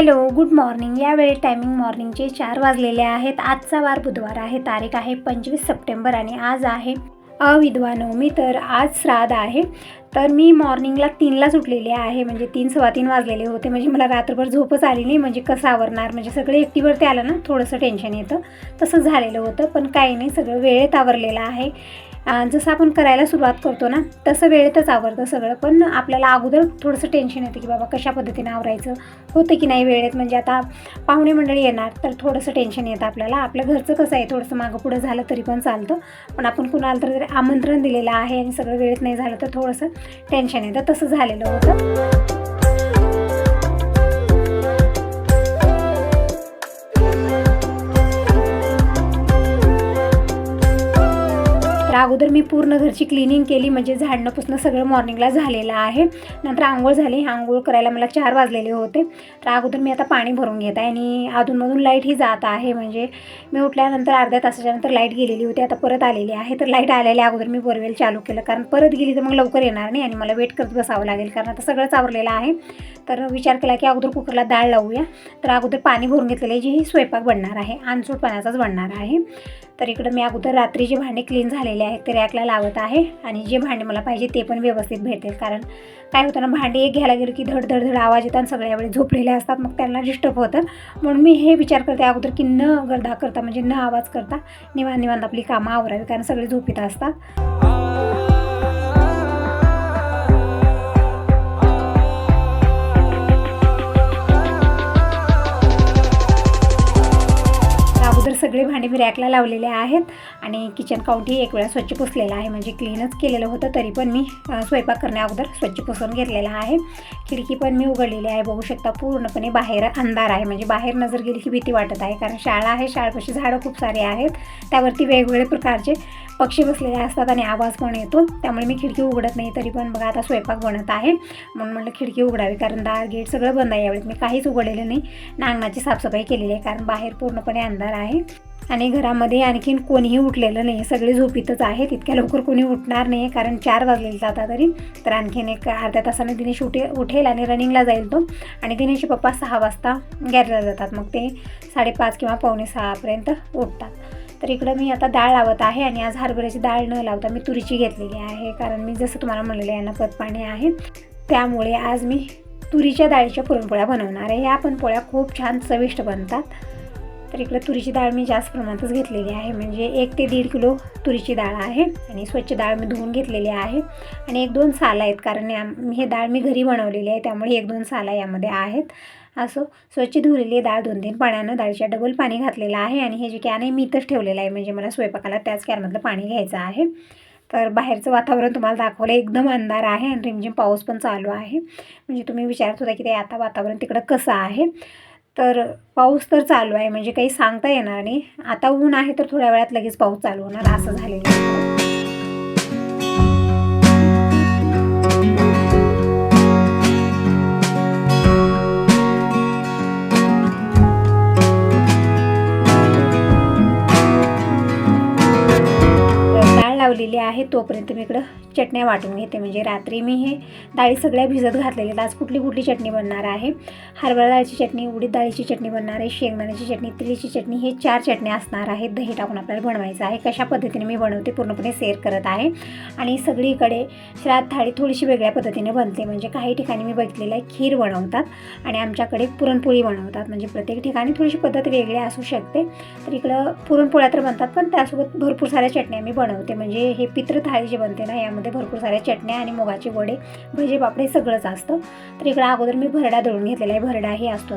Hello, good morning. यावेळी timing मॉर्निंगचे 4 वाजलेले आहेत. आजचा वार बुधवार आहे. तारीख आहे 25 सप्टेंबर आणि आज आहे अविधवा नवमी. तर आज श्राद्ध आहे. तर मी मॉर्निंगला 3लाच उठलेले आहे. म्हणजे 3 सव्वा 3 वाजलेले होते. म्हणजे मला रात्रभर झोपच आली नाही. म्हणजे कसं आवरणार, म्हणजे सगळं एकटीवरती आलं ना, थोडंसं टेन्शन येतं. तसं झालेलं होतं. पण काही नाही, सगळं वेळेत आवरलेलं आहे. जसं आपण करायला सुरुवात करतो ना, तसं वेळेतच आवरतं सगळं. पण आपल्याला अगोदर थोडंसं टेन्शन येतं की बाबा कशा पद्धतीने आवरायचं, होतं की नाही वेळेत. म्हणजे आता पाहुणे मंडळी येणार तर थोडंसं टेन्शन येतं आपल्याला. आपल्या घरचं कसं आहे, थोडंसं मागं पुढं झालं तरी पण चालतं. पण आपण कुणाला तरी आमंत्रण दिलेलं आहे आणि सगळं वेळेत नाही झालं तर थोडंसं टेन्शन येतं. तसं झालेलं होतं. तर अगोदर मी पूर्ण घरची क्लिनिंग केली. म्हणजे झाडणं पुसणं सगळं मॉर्निंगला झालेलं आहे. नंतर आंघोळ झाली. आंघोळ करायला मला 4 वाजलेले होते. तर अगोदर मी आता पाणी भरून घेत आहे आणि अधूनमधून लाईटही जात आहे. म्हणजे मी उठल्यानंतर अर्ध्या तासाच्या नंतर लाईट गेलेली होती, आता परत आलेली आहे. तर लाईट आलेल्या अगोदर मी बोरवेल चालू केलं, कारण परत गेली तर मग लवकर येणार नाही आणि मला वेट करत बसावं लागेल, कारण आता सगळंच आवरलेलं आहे. तर विचार केला की अगोदर कुकरला डाळ लावूया. तर अगोदर पाणी भरून घेतलेलं आहे, जे ही स्वयंपाक बनणार आहे, अनसूट पाण्याचाच बनणार आहे. तर इकडं मी अगोदर रात्री जे भांडे क्लीन झालेले आहेत ते रॅकला लावत आहे आणि जे भांडे मला पाहिजे ते पण व्यवस्थित भेटेल. कारण काय होतं ना, भांडे एक घ्यायला गेलं की धड धड धड आवाज येतात, सगळ्या वेळी झोपलेले असतात, मग त्यांना डिस्टर्ब होतं. म्हणून मी हे विचार करते अगोदर की न गर्दा करता, म्हणजे न आवाज करता निवांत आपली कामं आवरावी, कारण सगळे झोपीत असतात. अगोदर सगळे भांडे मी रॅकला लावलेले आहेत आणि किचन काउंटही एक वेळा स्वच्छ पुसलेलं आहे. म्हणजे क्लीनच केलेलं होतं, तरी पण मी स्वयंपाक करण्या अगोदर स्वच्छ पुसून घेतलेला आहे. खिडकी पण मी उघडलेली आहे, बघू शकता. पूर्णपणे बाहेर अंधार आहे. म्हणजे बाहेर नजर गेली की भीती वाटत आहे, कारण शाळा आहे. शाळेपाशी झाडं खूप सारे आहेत, त्यावरती वेगवेगळे प्रकारचे पक्षी बसलेले असतात आणि आवाज पण येतो. त्यामुळे मी खिडकी उघडत नाही. तरी पण बघा आता स्वयंपाक बनत आहे म्हणून म्हटलं खिडकी उघडावी, कारण दार गेट सगळं बंद आहे. यावेळेस मी काहीच उघडलेलं नाही. अंगणाची साफसफाई केलेली आहे, कारण बाहेर पूर्णपणे अंधार आहे आणि घरामध्ये आणखीन कोणीही उठलेलं नाही. सगळे झोपीतच आहेत. इतक्या लवकर कोणी उठणार नाही, कारण 4 वाजलेले जातात तरी. तर आणखीन एक अर्ध्या तासाने दिनेश उठेल आणि रनिंगला जाईल तो. आणि दिनेशचे पप्पा 6 वाजता गॅरेजला जातात, मग ते 5:30 किंवा 5:45पर्यंत उठतात. तर इकडं मी आता डाळ लावत आहे आणि आज हरभऱ्याची डाळ न लावता मी तुरीची घेतलेली आहे, कारण मी जसं तुम्हाला म्हणलेलं यांना पतपाणी आहे. त्यामुळे आज मी तुरीच्या डाळीच्या पुरणपोळ्या बनवणार आहे. ह्या पण पोळ्या खूप छान चविष्ट बनतात. तर इकडे तुरीची डाळ मी जास्त प्रमाणातच घेतलेली आहे. म्हणजे 1 ते 1.5 किलो तुरीची डाळ आहे आणि स्वच्छ डाळ मी धुवून घेतलेली आहे. आणि 1-2 सालं आहेत, कारण हे डाळ मी घरी बनवलेली आहे, त्यामुळे 1-2 सालं यामध्ये आहेत. असं स्वच्छ धुवलेली डाळ 2-3 पाण्यानं डाळीच्या डबल पाणी घातलेलं आहे. आणि हे जे कॅन आहे मी इथंच ठेवलेलं आहे, म्हणजे मला स्वयंपाकाला त्याच कॅनमधलं पाणी घ्यायचं आहे. तर बाहेरचं वातावरण तुम्हाला दाखवलं, एकदम अंधार आहे आणि रिमझिम पाऊस पण चालू आहे. म्हणजे तुम्ही विचारत होता की ते आता वातावरण तिकडं कसं आहे. तर पाऊस तर चालू आहे, म्हणजे काही सांगता येणार नाही. आता ऊन आहे तर थोड्या वेळात लगेच पाऊस चालू होणार, असं झालेलं आहे. लावलेली आहे तोपर्यंत मी इकडं चटण्या वाटून घेते. म्हणजे रात्री मी हे डाळी सगळ्या भिजत घातलेल्या. आज कुठली चटणी बनणार आहे, हरभरा डाळीची चटणी, उडीद डाळीची चटणी बनणार आहे, शेंगदाण्याची चटणी, तिळीची चटणी, हे 4 चटण्या असणार आहेत. दही टाकून आपल्याला बनवायचं आहे. कशा पद्धतीने मी बनवते पूर्णपणे शेअर करत आहे. आणि सगळीकडे श्राद्ध थाळी थोडीशी वेगळ्या पद्धतीने बनते. म्हणजे काही ठिकाणी मी बघितलेलं आहे खीर बनवतात आणि आमच्याकडे पुरणपोळी बनवतात. म्हणजे प्रत्येक ठिकाणी थोडीशी पद्धत वेगळी असू शकते. तर इकडं पुरणपोळ्या तर बनतात, पण त्यासोबत भरपूर साऱ्या चटण्या मी बनवते. म्हणजे हे पित्र थाळी जे बनते ना, यामध्ये भरपूर साऱ्या चटण्या आणि मुगाचे वडे, भजे, पापडे सगळंच असतं. तर इकडं अगोदर मी भरडा दळून घेतलेला आहे. भरडाही असतो.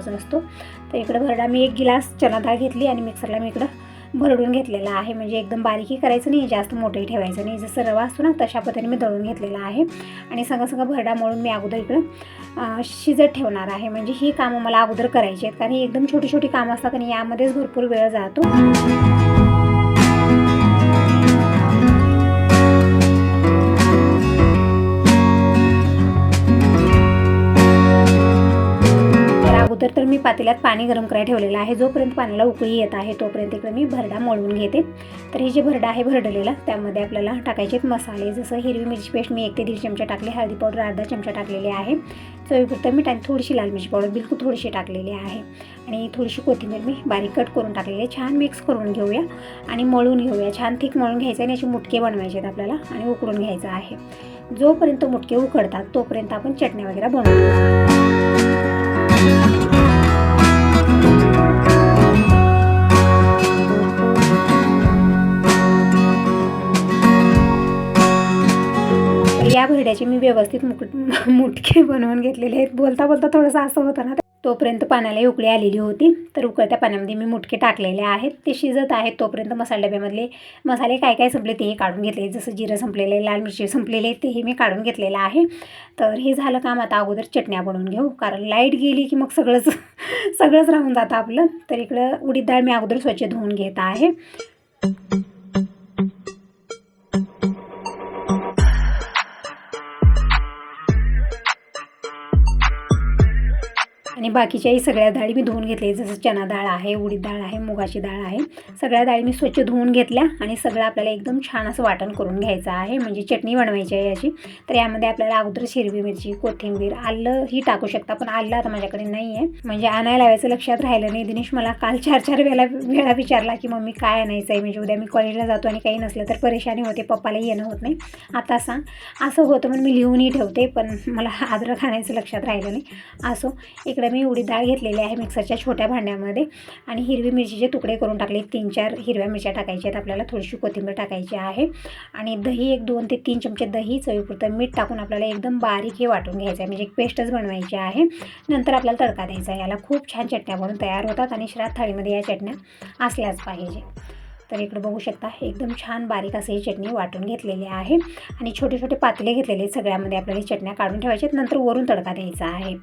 तर इकडं भरडा मी 1 गिलास चणा डाळ घेतली आणि मिक्सरला मी इकडं भरडून घेतलेला आहे. म्हणजे एकदम बारीकही करायचं नाही, जास्त मोठंही ठेवायचं नाही. जसं रवा असतो ना, तशा पद्धतीने मी दळून घेतलेला आहे. आणि सगळं भरडा मळून मी अगोदर इकडं शिजत ठेवणार आहे. म्हणजे ही कामं मला अगोदर करायची आहेत, कारण ही एकदम छोटी कामं असतात आणि यामध्येच भरपूर वेळ जातो. अगोदर तर मी पातेल्यात पाणी गरम करायला ठेवलेलं आहे. जोपर्यंत पाण्याला उकळी येत आहे तोपर्यंत इकडे मी भरडा मळून घेते. तर हे जे भरडा आहे भरडलेला त्यामध्ये आपल्याला टाकायचे मसाले, जसं हिरवी मिरची पेस्ट मी 1 ते 1.5 चमचा टाकले, हळदी पावडर अर्धा चमचा टाकलेली आहे, चवीपुरतं मीठ आणि थोडीशी लाल मिरची पावडर बिलकुल थोडीशी टाकलेली आहे आणि थोडीशी कोथिंबीर मी बारीक कट करून टाकलेली आहे. छान मिक्स करून घेऊया आणि मळून घेऊया. छान थिक मळून घ्यायचं आणि याचे मुटके बनवायचे आहेत आपल्याला आणि उकळून घ्यायचं आहे. जोपर्यंत मुटके उकडतात तोपर्यंत आपण चटण्या वगैरे बनवतो. या भरड्याचे मी व्यवस्थित मुटके बनवून घेतलेले आहेत. बोलता बोलता थोडंसं असं होतं ना, तोपर्यंत पाण्याला उकळी आलेली होती. तर उकळत्या पाण्यामध्ये मी मुटके टाकलेले आहेत. ते शिजत आहेत तोपर्यंत मसाला डब्यामधले मसाले काय काय संपले तेही काढून घेतले. जसं जिरं संपलेलं आहे, लाल मिरची संपलेले आहे, तेही मी काढून घेतलेलं आहे. तर हे झालं काम. आता अगोदर चटण्या बनवून घेऊ, कारण लाईट गेली की मग सगळंच राहून जातं आपलं. तर इकडं उडीद डाळ मी अगोदर स्वच्छ धुवून घेत आहे. आणि बाकीच्याही सगळ्या डाळी मी धुवून घेतले, जसं चना डाळ आहे, उडीद डाळ आहे, मुगाची डाळ आहे. सगळ्या डाळी मी स्वच्छ धुवून घेतल्या आणि सगळं आपल्याला एकदम छान असं वाटण करून घ्यायचं आहे, म्हणजे चटणी बनवायची आहे याची. तर यामध्ये आपल्याला अगोदर हिरवी मिरची, कोथिंबीर, आलं ही टाकू शकता, पण आलं आता माझ्याकडे नाही आहे, म्हणजे आणायला लावायचं लक्षात राहिलं नाही. दिनेश मला काल 4 वेळा विचारला की मम्मी काय आणायचं आहे, म्हणजे उद्या मी कॉलेजला जातो आणि काही नसलं तर परेशानी होते, पप्पालाही येणं होत नाही, आता सांग. असं होतं म्हणून मी लिहूनही ठेवते, पण मला अद्रक आणायचं लक्षात राहिलं नाही. असो, इकडे मी उडीद डाळ घेतलेली आहे मिक्सरच्या छोट्या भांड्यामध्ये आणि हिरवी मिरचीचे तुकडे करून टाकले. 3-4 हिरव्या मिरच्या टाकायच्या आहेत आपल्याला, थोडीशी कोथिंबीर टाकायची आहे आणि दही 2 ते 3 चमचे दही, चवीपुरतं मीठ टाकून आपल्याला एकदम बारीक हे वाटून घ्यायचं आहे, म्हणजे एक पेस्टच बनवायची आहे. नंतर आपल्याला तडका द्यायचा आहे. याला खूप छान चटण्या बनून तयार होतात आणि श्राद्ध थाळीमध्ये या चटण्या असल्याच पाहिजे. तर इकडे बघू शकता एकदम छान बारीक असे ही चटणी वाटून घेतलेली आहे आणि छोटे छोटे पातेले घेतलेले आहेत. सगळ्यामध्ये आपल्याला चटण्या काढून ठेवायच्या आहेत, नंतर वरून तडका द्यायचा आहे.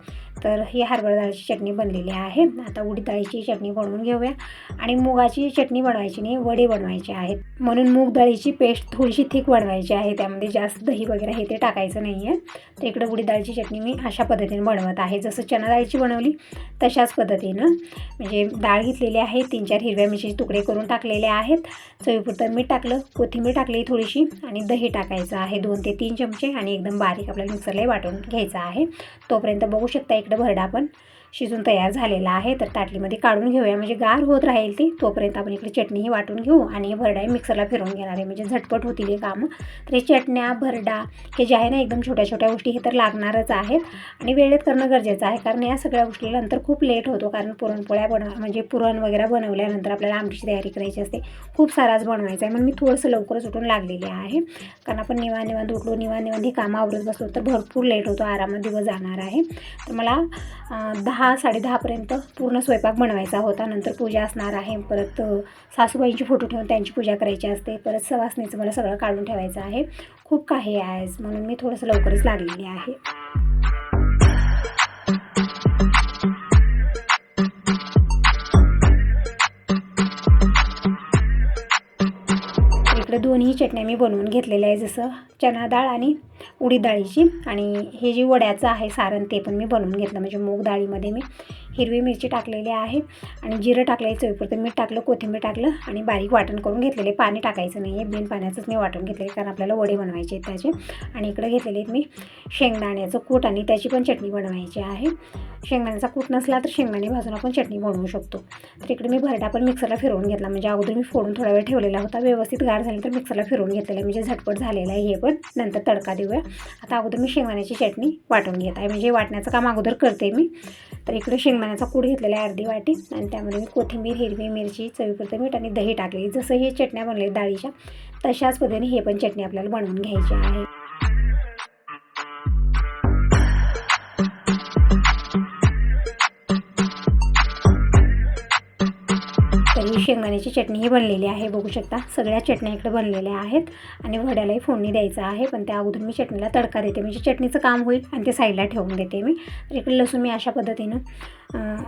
तर ही हरभरा डाळीची चटणी बनलेली आहे. आता उडीद डाळीची चटणी बनवून घेऊया आणि मुगाची चटणी बनवायची नाही, वडे बनवायचे आहेत, म्हणून मूग डाळीची पेस्ट थोडीशी थिक बनवायची आहे, त्यामध्ये जास्त दही वगैरे हे ते टाकायचं नाही आहे. तर इकडे उडीद डाळीची चटणी मी अशा पद्धतीने बनवत आहे, जसं चना डाळीची बनवली तशाच पद्धतीनं. म्हणजे डाळ घेतलेली आहे, 3-4 हिरव्या मिरचीचे तुकडे करून टाकलेले आहेत, चवीपुरतं मीठ टाकलं, कोथिंबीर टाकली थोडीशी आणि दही टाकायचं आहे 2 ते 3 चमचे आणि एकदम बारीक आपल्याला मिक्सरला वाटून घ्यायचं आहे. तोपर्यंत बघू शकता इकडे भरडा पण शिजून तयार झालेला आहे. तर ताटलीमध्ये काढून घेऊया, म्हणजे गार होत राहील ती, तोपर्यंत आपण इकडे चटणीही वाटून घेऊ आणि हे भरडा मिक्सरला फिरवून घेणार आहे, म्हणजे झटपट होतील हे कामं. तर हे चटण्या, भरडा हे जे आहे ना एकदम छोट्या छोट्या गोष्टी हे तर लागणारच आहेत आणि वेळेत करणं गरजेचं आहे, कारण या सगळ्या गोष्टीला नंतर खूप लेट होतो, कारण पुरणपोळ्या म्हणजे पुरण वगैरे बनवल्यानंतर आपल्याला आमटीची तयारी करायची असते, खूप साराच बनवायचा आहे. म्हणून मी थोडंसं लवकरच उठून लागलेले आहे, कारण आपण निवांत उठलो, निवांत ही कामं आवरत बसलो तर भरपूर लेट होतो, आरामात दिवस जाणार आहे. तर मला 10-10:30पर्यंत पूर्ण स्वयंपाक बनवायचा होता. नंतर पूजा असणार आहे, परत सासूबाईंची फोटो ठेवून त्यांची पूजा करायची असते, परत सवासणीचं मला सगळं काढून ठेवायचं आहे, खूप काही आहे, म्हणून मी थोडंसं लवकरच लागलेली आहे. इकडे दोन्ही चटण्या मी बनवून घेतलेल्या आहे, जसं चना डाळ आणि उडीद डाळीची, आणि हे जे वड्याचं आहे सारण ते पण मी बनवून घेतलं. म्हणजे मूग डाळीमध्ये मी हिरवी मिरची टाकलेली आहे आणि जिरं टाकलं, चवीपुरतं मीठ टाकलं, कोथिंबीर टाकलं आणि बारीक वाटण करून घेतलेले. पाणी टाकायचं नाही आहे, बिन पाण्याचंच मी वाटून घेतलेले, कारण आपल्याला वडे बनवायचे आहेत त्याचे. आणि इकडे घेतलेले आहेत मी शेंगदाण्याचं कूट आणि त्याची पण चटणी बनवायची आहे. शेंगदाण्याचा कूट नसला तर शेंगदाणे भाजून आपण चटणी बनवू शकतो. तर इकडे मी भरडा पण मिक्सरला फिरवून घेतला, म्हणजे अगोदर मी फोडून थोडा वेळ ठेवलेला होता, व्यवस्थित गार झाली तर मिक्सरला फिरवून घेतलेला आहे, म्हणजे झटपट झालेलं आहे हे पण. नंतर तडका देऊया. आता अगोदर मी शेंगदाण्याची चटणी वाटून घेत आहे, म्हणजे वाटण्याचं काम अगोदर करते मी. तर इकडे शेंगदाण्याचा कूट घेतलेला आहे अर्धी वाटी आणि त्यामध्ये मी कोथिंबीर, हिरवी मिरची, चवीपुरतं मीठ आणि दही टाकली. जसं हे चटण्या बनले डाळीच्या तशाच पद्धतीने हे पण चटणी आपल्याला बनवून घ्यायची आहे. तर ही शेंगदाण्याची भरड्याची चटणीही बनलेली आहे, बघू शकता सगळ्या चटण्या इकडे बनलेल्या आहेत आणि भरड्यालाही फोडणी द्यायचं आहे. पण त्या अगोदर मी चटणीला तडका देते, म्हणजे चटणीचं काम होईल आणि ते साईडला ठेवून देते मी. तर इकडे लसूण मी अशा पद्धतीनं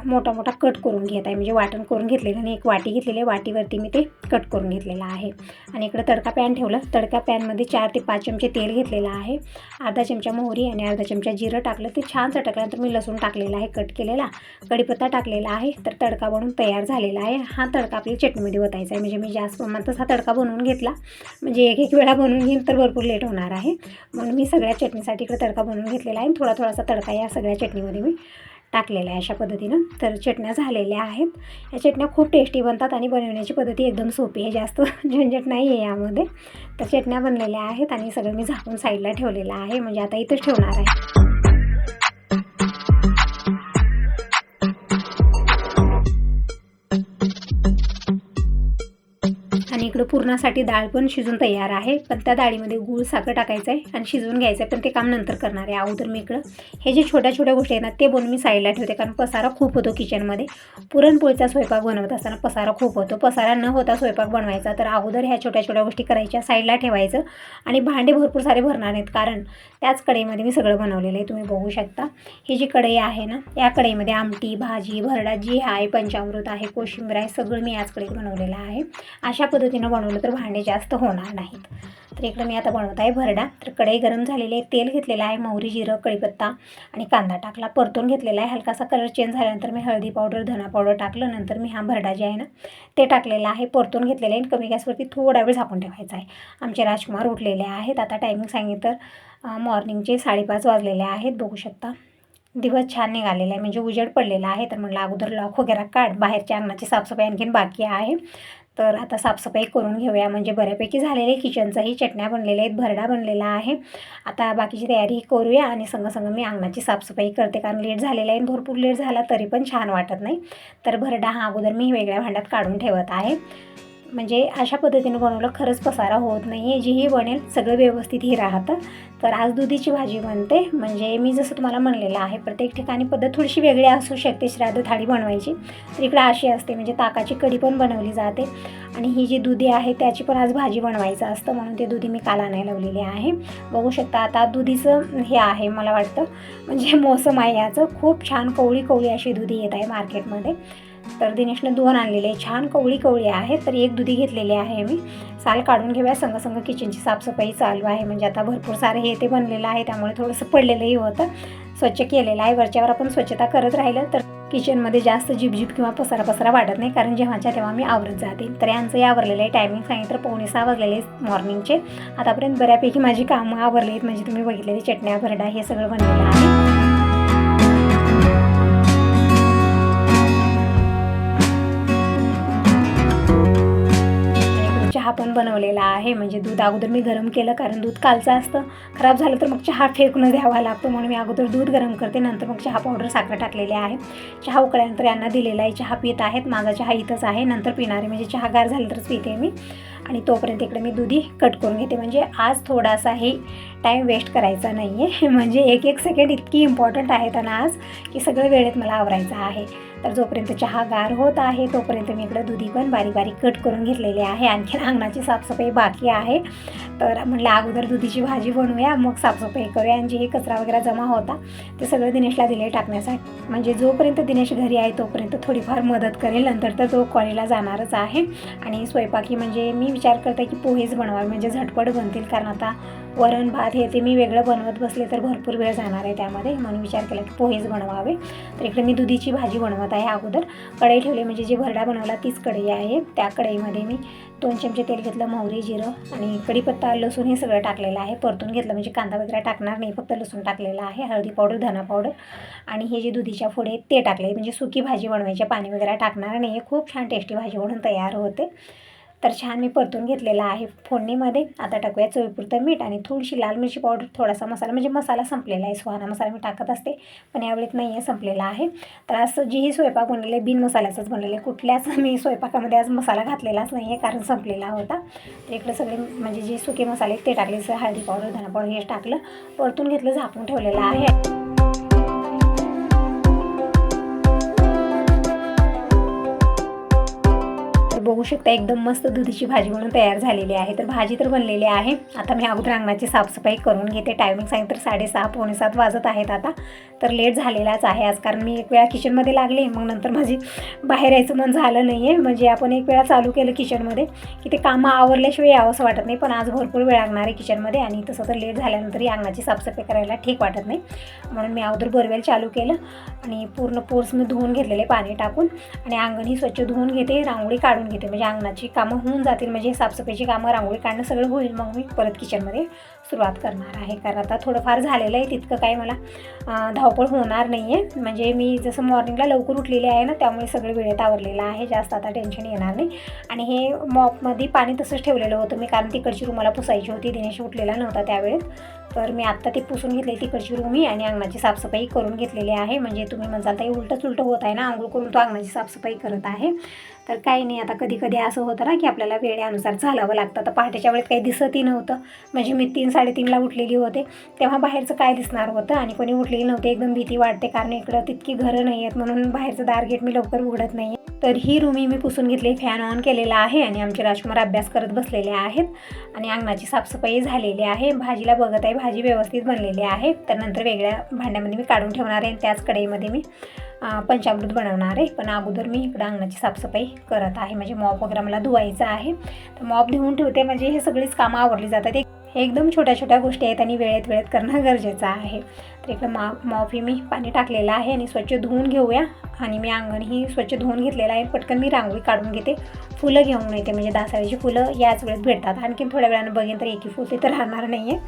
मोठा मोठा कट करून घेत आहे, म्हणजे वाटण करून घेतलेलं आणि एक वाटी घेतलेली आहे, वाटीवरती मी ते कट करून घेतलेलं आहे. आणि इकडे तडका पॅन ठेवलं, तडका पॅनमध्ये 4 ते 5 चमचे तेल घेतलेलं आहे, अर्धा चमचा मोहरी आणि अर्धा चमचा जिरं टाकलं. ते छान चटकल्यानंतर मी लसूण टाकलेला आहे कट केलेला, कढीपत्ता टाकलेला आहे. तर तडका बनवून तयार झालेला आहे. हा तडका आपल्या चटणीमध्ये ओतायचा आहे, म्हणजे मी जास्त प्रमाणातच हा तडका बनवून घेतला, म्हणजे एक एक वेळा बनवून घेईन तर भरपूर लेट होणार आहे, म्हणून मी सगळ्या चटणीसाठी इकडे तडका बनवून घेतलेला आहे. थोडा थोडासा तडका या सगळ्या चटणीमध्ये मी टाकलेला आहे अशा पद्धतीनं. तर चटण्या झालेल्या आहेत. या चटण्या खूप टेस्टी बनतात आणि बनवण्याची पद्धती एकदम सोपी आहे, जास्त झंझट नाही आहे यामध्ये. तर चटण्या बनलेल्या आहेत आणि सगळं मी झाकून साईडला ठेवलेलं आहे, म्हणजे आता इथंच ठेवणार आहे. आणि इकडं पुरणासाठी डाळ पण शिजून तयार आहे, पण त्या डाळीमध्ये गूळ साखर टाकायचं आहे आणि शिजवून घ्यायचं आहे, पण ते काम नंतर करणार आहे. अगोदर मी इकडं हे जे छोट्या छोट्या गोष्टी आहेत ना ते बनवून मी साईडला ठेवते, कारण पसारा खूप होतो किचनमध्ये. पुरणपोळीचा स्वयंपाक बनवत असताना पसारा खूप होतो, पसारा न होता स्वयंपाक बनवायचा. तर अगोदर ह्या छोट्या छोट्या गोष्टी करायच्या, साईडला ठेवायचं आणि भांडे भरपूर सारे भरणार नाहीत, कारण त्याच कढईमध्ये मी सगळं बनवलेलं आहे. तुम्ही बघू शकता ही जी कढई आहे ना, या कढईमध्ये आमटी, भाजी, भरडा जी आहे, पंचामृत आहे, कोशिंबीर आहे, सगळं मी याच कढईत बनवलेलं आहे. अशा पद्धतीनं बनवलं तर भांडे जास्त होणार नाहीत. तर इकडं मी आता बनवत आहे भरडा. तर कढई गरम झालेली आहे, तेल घेतलेलं आहे, मोहरी, जिरं, कढीपत्ता आणि कांदा टाकला, परतून घेतलेला आहे. हलकासा कलर चेंज झाल्यानंतर मी हळदी पावडर, धना पावडर टाकलं. नंतर मी हा भरडा जे आहे ना ते टाकलेला आहे, परतून घेतलेलं आहे. कमी गॅसवरती थोडा वेळ झाकून ठेवायचा आहे. आमचे राजकुमार उठलेले आहेत. आता टायमिंग सांगितलं तर मॉर्निंगचे 5:30 वाजलेले आहेत, बघू शकता. दिवस छान निघालेला आहे, म्हणजे उजेड पडलेला आहे. तर म्हटलं अगोदर लॉक वगैरे काढ, बाहेरच्या अंगणाची साफसफाई आणखीन बाकी आहे. तर आता साफसफाई करून घेऊया, म्हणजे बऱ्यापैकी झालेलं आहे. किचनचाही चटण्या बनलेल्या आहेत, भरडा बनलेला आहे. आता बाकीची तयारी करूया आणि संग मी अंगणाची साफसफाई करते, कारण लेट झालेला आहे. भरपूर लेट झाला तरी पण छान वाटत नाही. तर भरडा हा अगोदर मी वेगळ्या भांड्यात काढून ठेवत आहे, म्हणजे अशा पद्धतीने बनवलं खरंच पसारा होत नाही आहे. जीही बनेल सगळं व्यवस्थितही राहतं. तर आज दुधीची भाजी बनते, म्हणजे मी जसं तुम्हाला म्हणलेलं आहे प्रत्येक ठिकाणी पद्धत थोडीशी वेगळी असू शकते श्राद्ध थाळी बनवायची. तर इकडे अशी असते, म्हणजे ताकाची कढी पण बनवली जाते आणि ही जी दुधी आहे त्याची पण आज भाजी बनवायचं असतं, म्हणून ते दुधी मी काल आणायला लावलेली आहे. बघू शकता आता दुधीचं हे आहे, मला वाटतं म्हणजे मोसम आहे याचं. खूप छान कवळी कवळी अशी दुधी येत आहे मार्केटमध्ये. तर दिनेशनं 2 आणलेले छान कवळी कवळी आहेत. तर एक दुधी घेतलेली आहे मी. साल काढून घेऊया, संग किचनची साफसफाई चालू आहे, म्हणजे आता भरपूर सारे हे ते बनलेलं आहे, त्यामुळे थोडंसं पडलेलंही होतं. स्वच्छ केलेलं आहे, वरच्यावर आपण स्वच्छता करत राहिलं तर किचनमध्ये जास्त जिपजिप किंवा पसारा वाटत नाही, कारण जेव्हाच्या तेव्हा मी आवरत जाते. तर यांचं आवरलेलं आहे. टायमिंग सांगितलं 5:45 वाजलेले मॉर्निंगचे. आतापर्यंत बऱ्यापैकी माझी कामं आवरली आहेत, म्हणजे तुम्ही बघितलेली चटण्या, भरडा हे सगळं बनलेलं आहे. चहा पण बनवलेला आहे, म्हणजे दूध अगोदर मी गरम केलं, कारण दूध कालचं असतं, खराब झालं तर मग चहा फेकून द्यावा लागतो, म्हणून मी अगोदर दूध गरम करते, नंतर मग चहा पावडर साखर टाकलेले आहे. चहा उकळल्यानंतर यांना दिलेला आहे, चहा पित आहेत. माझा चहा इथंच आहे, नंतर पिणारे, म्हणजे चहा गार झालं तरच पिते मी. आणि तोपर्यंत इकडे मी दुधी कट करून घेते, म्हणजे आज थोडासा हे टाईम वेस्ट करायचा नाही आहे, म्हणजे एक एक सेकंड इतकी इम्पॉर्टंट आहेत आणि आज की सगळं वेळेत मला आवरायचं आहे. तर जोपर्यंत चहा गार होत आहे तोपर्यंत मी इकडे दुधी पण बारीक बारीक कट करून घेतलेली आहे. आणखीन अंगणाची साफसफाई बाकी आहे, तर म्हटलं अगोदर दुधीची भाजी बनवूया, मग साफसफाई करूया. आणि जे हे कचरा वगैरे जमा होता ते सगळं दिनेशला दिले टाकण्यासाठी, म्हणजे जोपर्यंत दिनेश घरी आहे तोपर्यंत थोडीफार मदत करेल, नंतर तर तो कॉलेजला जाणारच आहे. आणि स्वयंपाकी म्हणजे मी विचार करते की पोहेच बनवावे, म्हणजे झटपट बनतील, कारण आता वरण भात हे ते मी वेगळं बनवत बसले तर भरपूर वेळ जाणार आहे त्यामध्ये, म्हणून विचार केला की पोहेच बनवावे. तर इकडे मी दुधीची भाजी बनवत आहे. अगोदर कढई ठेवली, म्हणजे जी भरडा बनवला तीच कढई आहे. त्या कढईमध्ये मी 2 चमचे तेल घेतलं, मोहरी, जिरं आणि कढीपत्ता, लसूण हे सगळं टाकलेलं आहे. परतून घेतलं, म्हणजे कांदा वगैरे टाकणार नाही, फक्त लसूण टाकलेलं आहे. हळदी पावडर, धना पावडर आणि हे जे दुधीच्या फोडी आहेत ते टाकले, म्हणजे सुकी भाजी बनवायची, पाणी वगैरे टाकणार नाही. खूप छान टेस्टी भाजी बनवून तयार होते. तर छान मी परतून घेतलेला आहे फोडणीमध्ये. आता टाकूया चवीपुरतं मीठ आणि थोडीशी लाल मिरची पावडर, थोडासा मसाला, म्हणजे मसाला संपलेला आहे, सुहाना मसाला मी टाकत असते पण यावेळेत नाही आहे, संपलेला आहे. तर असं जीही स्वयंपाक बनलेले बिन मसाल्याचंच बनलेले, कुठल्याच मी स्वयंपाकामध्ये आज मसाला घातलेलाच नाही आहे, कारण संपलेला होता. तर इकडे सगळे म्हणजे जे सुके मसाले ते टाकले, जसं हळदी पावडर, धना पावडर हे टाकलं, परतून घेतलं, झाकून ठेवलेलं आहे. बघू शकता एकदम मस्त दुधीची भाजी म्हणून तयार झालेली आहे. तर भाजी तर बनलेली आहे. आता मी अगोदर अंगणाची साफसफाई करून घेते. टायमिंग सांगितलं तर 6:30 पावणे 7 वाजत आहेत आता. तर लेट झालेलाच आहे आज, कारण मी एक वेळा किचनमध्ये लागले, मग नंतर माझी बाहेर यायचं मन झालं नाही आहे. म्हणजे आपण एक वेळा चालू केलं किचनमध्ये की ते कामं आवरल्याशिवाय यावंसं वाटत नाही, पण आज भरपूर वेळ लागणार आहे किचनमध्ये आणि तसं तर लेट झाल्यानंतरही अंगणाची साफसफाई करायला ठीक वाटत नाही. म्हणून मी अगोदर बोरवेल चालू केलं आणि पूर्ण पोर्स मी धुवून घेतलेले पाणी टाकून आणि अंगणही स्वच्छ धुवून घेते, रांगोळी काढून घेते. म्हणजे अंगणाची कामं होऊन जातील, म्हणजे साफसफाईची कामं, रांगोळी काढणं सगळं होईल. मग मी परत किचनमध्ये सुरुवात करणार आहे, कारण आता थोडंफार झालेलं आहे, तितकं काही मला धावपळ होणार नाही आहे. म्हणजे मी जसं मॉर्निंगला लवकर उठलेली आहे ना, त्यामुळे सगळं वेळेत आवरलेलं आहे, जास्त आता टेन्शन येणार नाही. आणि हे मॉपमध्ये पाणी तसंच ठेवलेलं होतं मी, कारण तिकडची रूम मला पुसायची होती, दिनेश उठलेला नव्हता त्यावेळेस. तर मी आत्ता ते पुसून घेतले तिकडची रूमही आणि अंगणाची साफसफाई करून घेतलेली आहे. म्हणजे तुम्ही म्हणताल ताई उलटंच उलटं होत आहे ना, आंघोळ करून तो अंगणाची साफसफाई करत आहे. तर काही नाही, आता कधी कधी असं होतं ना की आपल्याला वेळेनुसार चालावं लागतं. आता पहाटेच्या वेळेत काही दिसतही नव्हतं, म्हणजे मी 3-3:30ला उठलेली होते, तेव्हा बाहेरचं काय दिसणार होतं आणि कोणी उठलेली नव्हते. एकदम भीती वाटते, कारण इकडं तितकी घरं नाही आहेत, म्हणून बाहेरचं दार गेट मी लवकर उघडत नाही. तर ही रूमही मी पुसून घेतली, फॅन ऑन केलेला आहे आणि आमचे राजकुमार अभ्यास करत बसलेले आहेत आणि अंगणाची साफसफाई झालेली आहे. भाजीला बघत आहे, भाजी व्यवस्थित बनलेली आहे. तर नंतर वेगळ्या भांड्यामध्ये मी काढून ठेवणार आहे आणि त्याच कढईमध्ये मी पंचामृत बनवणार आहे. पण अगोदर मी इकडं अंगणाची साफसफाई करत आहे, म्हणजे मॉप वगैरे मला धुवायचं आहे. तर मॉप धुवून ठेवते, म्हणजे हे सगळीच कामं आवरली जातात. हे एकदम छोट्या छोट्या गोष्टी आहेत आणि वेळेत करणं गरजेचं आहे. तर इकडं मॉपही मी पाणी टाकलेलं आहे आणि स्वच्छ धुवून घेऊया. आणि मी अंगणही स्वच्छ धुवून घेतलेलं आहे. पटकन मी रांगोळी काढून घेते, फुलं घेऊन येते, म्हणजे दासवाळीची फुलं याच वेळेत भेटतात. आणखीन थोड्या वेळानं बघेन तर एकी फुल तर राहणार नाही आहे,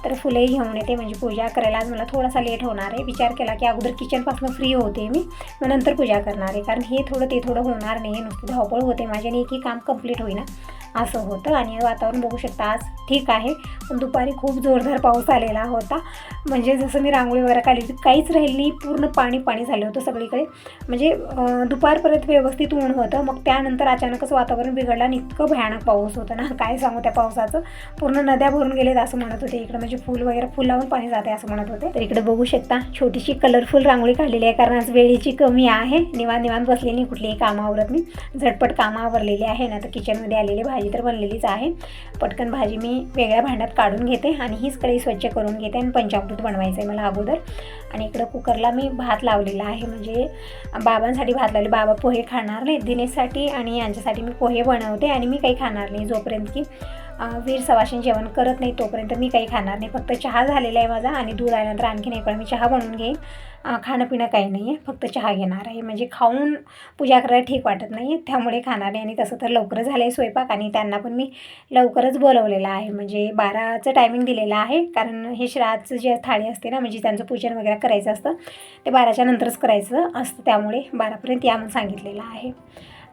तर फुलंही घेऊन येते. म्हणजे पूजा करायला आज मला थोडासा लेट होणार आहे. विचार केला की अगोदर किचनपासून फ्री होते मी, मग नंतर पूजा करणार आहे, कारण हे थोडं ते थोडं होणार नाही आहे. नुसती धावपळ होते माझ्याने, एकही काम कंप्लीट होईना असं होतं. आणि वातावरण बघू शकता आज ठीक आहे, पण दुपारी खूप जोरदार पाऊस आलेला होता. म्हणजे जसं मी रांगोळी वगैरे काढली होती, काहीच राहिली नाही, पूर्ण पाणी झालं होतं सगळीकडे. म्हणजे दुपारपर्यंत व्यवस्थित ऊन होतं, मग त्यानंतर अचानकच वातावरण बिघडलं आणि इतकं भयानक पाऊस होतं ना, काय सांगू त्या पावसाचं. पूर्ण नद्या भरून गेलेत असं म्हणत होते इकडं, म्हणजे फुल वगैरे फुलावून पाणी जाते असं म्हणत होते. तर इकडे बघू शकता छोटीशी कलरफुल रांगोळी काढलेली आहे, कारण आज वेळेची कमी आहे. निवांत बसलेली नाही, कुठलीही कामं आवरत नाही, झटपट कामं आवरलेली आहे ना. तर किचनमध्ये आलेली भाजी तर बनलेलीच आहे. पटकन भाजी मी वेगळ्या भांड्यात काढून घेते आणि हीच कढई स्वच्छ करून घेते आणि पंचामृत बनवायचं आहे मला अगोदर. आणि इकडं कुकरला मी भात लावलेला आहे, म्हणजे बाबांसाठी भात लावले. बाबा पोहे खाणार नाही, दिनेशसाठी आणि यांच्यासाठी मी पोहे बनवते आणि मी काही खाणार नाही. जोपर्यंत की वीर सवाशीन जेवण करत नाही तोपर्यंत मी काही खाणार नाही. फक्त चहा झालेला आहे माझा आणि दूध आल्यानंतर आणखीन एक वेळा मी चहा बनवून घेईन. खाणं पिणं काही नाही आहे, फक्त चहा घेणार आहे. म्हणजे खाऊन पूजा करायला ठीक वाटत नाही, त्यामुळे खाणार नाही. आणि तसं तर लवकर झालं आहे स्वयंपाक आणि त्यांना पण मी लवकरच बोलवलेलं आहे, म्हणजे 12चं टायमिंग दिलेलं आहे. कारण हे श्राद्धचं जे थाळी असते ना, म्हणजे त्यांचं पूजन वगैरे करायचं असतं, ते 12च्या नंतरच करायचं असतं, त्यामुळे 12पर्यंत या म्हणून सांगितलेलं आहे.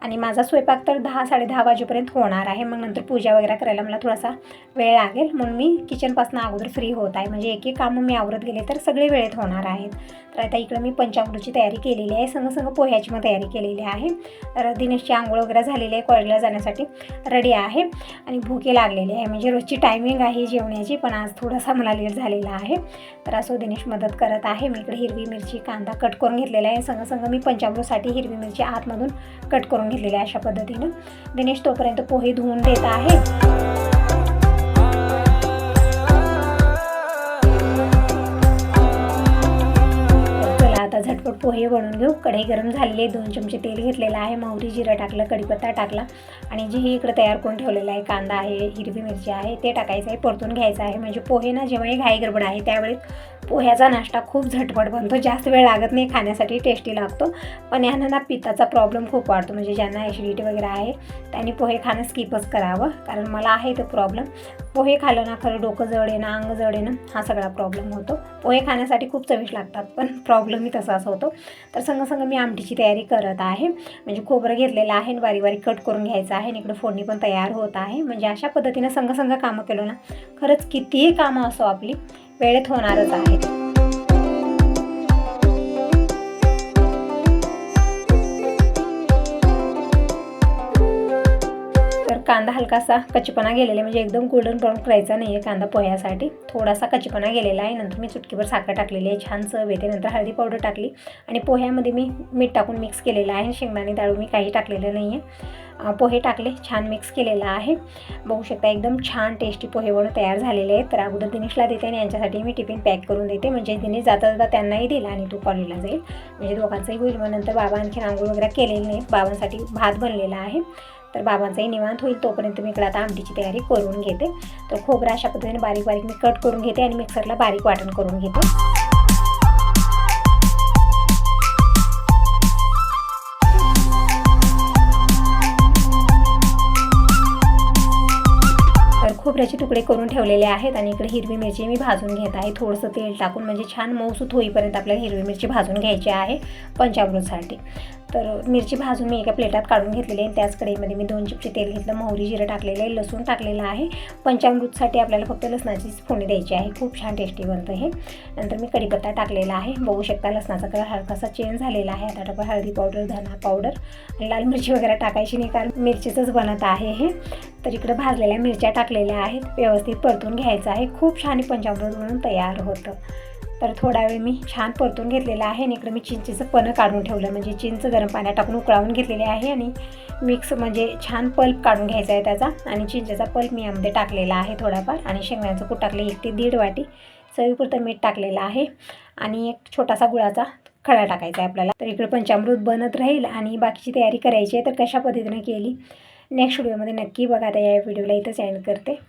आणि माझा स्वयंपाक तर 10-10:30 वाजेपर्यंत होणार आहे. मग नंतर पूजा वगैरे करायला मला थोडासा वेळ लागेल, म्हणून मी किचनपासून अगोदर फ्री होत आहे. म्हणजे एक कामं मी आवरत गेले तर सगळे वेळेत होणार आहेत. तर आता इकडं मी पंचामृतची तयारी केलेली आहे, संग पोह्याची मग तयारी केलेली आहे. तर दिनेशची आंघोळ वगैरे झालेली आहे, कॉलेजला जाण्यासाठी रेडी आहे आणि भूके लागलेली आहे. म्हणजे रोजची टायमिंग आहे जेवण्याची, पण आज थोडासा मला लेट झालेला आहे. तर असं दिनेश मदत करत आहे. मी इकडे हिरवी मिरची कांदा कट करून घेतलेला आहे. संग मी पंचामृतसाठी हिरवी मिरची आतमधून कट करून घेतलेली आहे अशा पद्धतीनं. दिनेश तोपर्यंत पोहे धुवून देत आहे. आता झटपट पोहे बनवून घेऊ. कढई गरम झालेली आहे, 2 चमचे तेल घेतलेलं आहे, मोहरी जिरं टाकलं, कढीपत्ता टाकला आणि जे हे इकडे तयार करून ठेवलेलं आहे कांदा आहे, हिरवी मिरची आहे, ते टाकायचं आहे, परतून घ्यायचं आहे. म्हणजे पोहे ना जेव्हा घाई गडबड आहे त्यावेळेस पोह्याचा नाश्ता खूप झटपट बनतो, जास्त वेळ लागत नाही, खाण्यासाठी टेस्टी लागतो. पण यांना ना पित्ताचा प्रॉब्लेम खूप वाढतो, म्हणजे ज्यांना ॲसिडिटी वगैरे आहे त्यांनी पोहे खाणं स्किपच करावं, कारण मला आहे तो प्रॉब्लेम. पोहे खाल्लं ना खरं डोकं जड येणं, अंग जड येणं हा सगळा प्रॉब्लेम होतो. पोहे खाण्यासाठी खूप चविष्ट लागतात, पण प्रॉब्लेमही तसाच होतो. तर संग मी आमटीची तयारी करत आहे. म्हणजे खोबरं घेतलेलं आहे आणि बारीक कट करून घ्यायचं आहे आणि इकडे फोडणी पण तयार होत आहे. म्हणजे अशा पद्धतीनं संग कामं केलं ना, खरंच कितीही कामं असो आपली वेळेत होणारच आहे. कांदा हलकासा कच्चेपणा गेलेला आहे, म्हणजे एकदम गोल्डन ब्राऊन करायचा नाही आहे कांदा पोह्यासाठी, थोडासा कच्चेपणा गेलेला आहे. नंतर मी चुटकीभर साखर टाकलेली आहे, छान चव येते. नंतर हळदी पावडर टाकली आणि पोह्यामध्ये मी मीठ टाकून मिक्स केलेलं आहे. शेंगदाणे डाळू मी काही टाकलेलं नाही आहे. पोहे टाकले, छान मिक्स केलेलं आहे. बघू शकता एकदम छान टेस्टी पोहे बनवून तयार झालेले आहेत. तर अगोदर दिनेशला देते आणि यांच्यासाठी मी टिफिन पॅक करून देते, म्हणजे दिनेश जाता जाता त्यांनाही दिला आणि तू कॉलेजला जाईल, म्हणजे दोघांचंही होईल. मग नंतर बाबा आणखीन आंघोळ वगैरे केलेली नाही, बाबांसाठी भात बनलेला आहे, तर बाबांचाही निवांत होईल. तोपर्यंत मी इकडे आता आमटीची तयारी करून घेते. तर खोबरं अशा पद्धतीने बारीक बारीक मी कट करून घेते आणि मिक्सरला बारीक वाटण करून घेते. खोबऱ्याचे तुकडे करून ठेवलेले आहेत आणि इकडे हिरवी मिरची मी भाजून घेत आहे, थोडंसं तेल टाकून, म्हणजे छान मऊसूत होईपर्यंत आपल्याला हिरवी मिरची भाजून घ्यायची आहे पंचामृतसाठी. तर मिरची भाजून मी एका प्लेटात काढून घेतलेली आहे. त्याच कढईमध्ये मी 2 चिमचे तेल घेतलं, मोहरी जिरं टाकलेलं आहे, लसूण टाकलेलं आहे. पंचामृतसाठी आपल्याला फक्त लसणाचीच फोडणी द्यायची आहे, खूप छान टेस्टी बनतं हे. नंतर मी कढीपत्ता टाकलेला आहे. बघू शकता लसणाचा कलर हलकासा चेंज झालेला आहे. आता टाकू हळदी पावडर, धना पावडर आणि लाल मिरची वगैरे टाकायची नाही, कारण मिरचीचंच बनत आहे हे. तर इकडे भाजलेल्या मिरच्या टाकलेल्या आहेत, व्यवस्थित परतून घ्यायचं आहे. खूप छान पंचामृत म्हणून तयार होतं. तर थोडा वेळ मी छान परतून घेतलेला आहे आणि इकडे मी चिंचेचं पन्हं काढून ठेवलं, म्हणजे चिंच गरम पाण्यात टाकून उकळावून घेतलेले आहे आणि मिक्स म्हणजे छान पल्प काढून घ्यायचा आहे त्याचा. आणि चिंचेचा पल्प मी यामध्ये टाकलेला आहे थोडाफार, आणि शेंगदाण्याचं कूट टाकले 1 ते 1.5 वाटी. चवीपुरतं मीठ टाकलेलं आहे आणि एक छोटासा गुळाचा खडा टाकायचा आहे आपल्याला. तर इकडे पंचामृत बनत राहील आणि बाकीची तयारी करायची आहे. तर कशा पद्धतीने केली नेक्स्ट व्हिडिओमध्ये नक्की बघा. आता या व्हिडिओला इथंच एंड करते.